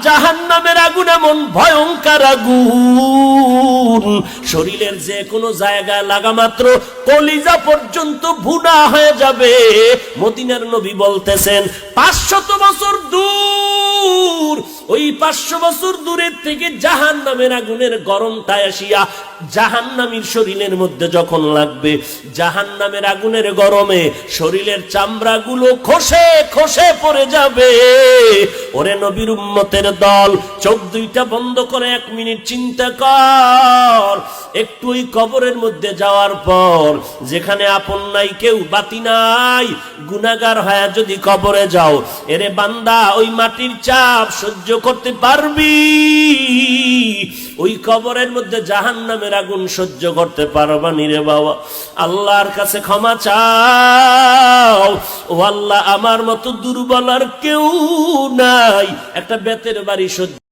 জাহান্নামের আগুন এমন ভয়ঙ্কর আগুন, শরীরের যে কোনো জায়গায় লাগা মাত্র কলিজা পর্যন্ত ভুনা হয়ে যাবে। মদিনার নবী বলতেছেন 500 বছর দূর, ওই 500 বছর দূরের থেকে জাহান্নামের আগুনের গরমটা আসিয়া জাহান্নামীর শরীরের মধ্যে যখন লাগবে, জাহান্নামের আগুনের গরমে শরীরের চামড়াগুলো খসে খসে পড়ে যাবে। ওরে নবীর উম্মতের দল, চোখ দুইটা বন্ধ করে 1 মিনিট চিন্তা কর। একটু ওই কবরের মধ্যে যাওয়ার পর, যেখানে আপন নাই, কেউ বাতি নাই, গুনাহগার হয়ে যদি কবরে যাও, এরে বান্দা ওই মাটির চাপ সহ্য করতে পারবি? ওই কবরের মধ্যে জাহান্নামের আগুন সহ্য করতে পারবা নি রে বাবা? আল্লাহর কাছে ক্ষমা চাও, ও আল্লাহ আমার মতো দুর্বল আর কেউ নাই, একটা বেতের বাড়ি সহ্য